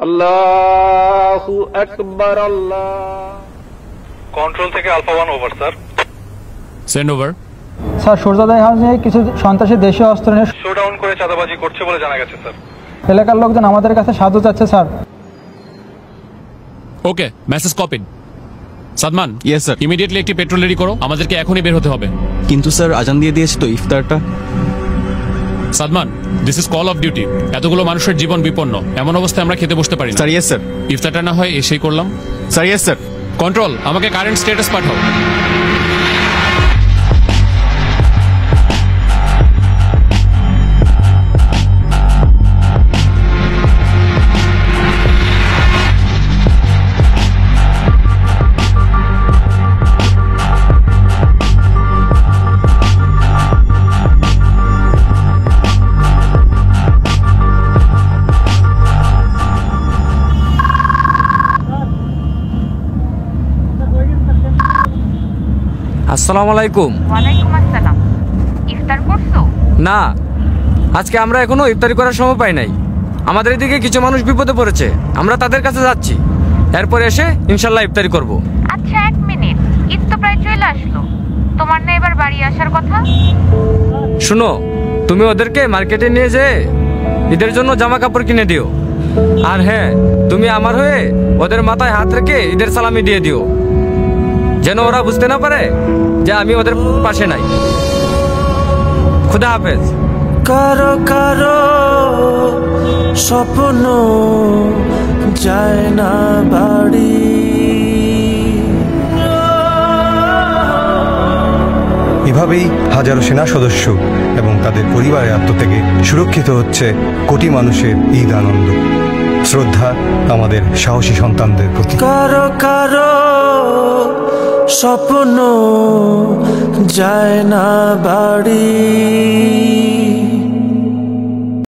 আল্লাহু আকবার। আল্লাহ। কন্ট্রোল থেকে alpha 1 over sir. Send over. Sir সূর্যোদয় হাউসে কিছু সন্ত্রাসী দেশীয় অস্ত্র নিয়ে শোডাউন করে চাঁদাবাজি করছে বলে জানা গেছে স্যার। এলাকার লোকজন আমাদের কাছে সাহায্য চাচ্ছে sir. Okay, message copied. Sadman, yes sir. Immediately একটি পেট্রোল রেডি করো, আমাদেরকে এখনই বের হতে হবে। কিন্তু স্যার আজান দিয়ে দিয়েছে তো ইফতারটা। Sadman, this is call of duty. এতগুলো মানুষের জীবন বিপন্ন, এমন অবস্থায় আমরা খেতে বসতে পারি না। Sir yes sir. ইফতারটা না হয় এসেই করলাম। Sir yes sir. কন্ট্রোল, আমাকে কারেন্ট স্ট্যাটাস পাঠাও। আসসালামু আলাইকুম। ওয়ালাইকুম আসসালাম। ইফতার করছো? না, আজকে আমরা এখনো ইফতারি করার সময় পাই নাই। আমাদের এদিকে কিছু মানুষ বিপদে পড়েছে, আমরা তাদের কাছে যাচ্ছি। এরপর এসে ইনশাল্লাহ ইফতারি করব। আচ্ছা, 1 মিনিট, ঈদ তো প্রায় চলে আসলো, তোমার না এবার বাড়ি আসার কথা? শুনো, তুমি ওদেরকে মার্কেটে নিয়ে যেয়ে ঈদের জন্য জামা কাপড় কিনে দিও। আর হ্যাঁ, তুমি আমার হয়ে ওদের মাথায় হাত রেখে ঈদের সালামি দিয়ে দিও, যেন ওরা বুঝতে না পারে যে আমি ওদের পাশে নাই। খুদা হাফেজ। কারো কারো স্বপ্ন যায় না বাড়ি, এভাবেই হাজারো সেনা সদস্য এবং তাদের পরিবারের আত্মত্যাগে সুরক্ষিত হচ্ছে কোটি মানুষের ঈদ আনন্দ। শ্রদ্ধা আমাদের সাহসী সন্তানদের প্রতি। কারো কারো স্বপ্ন যায় না বাড়ি।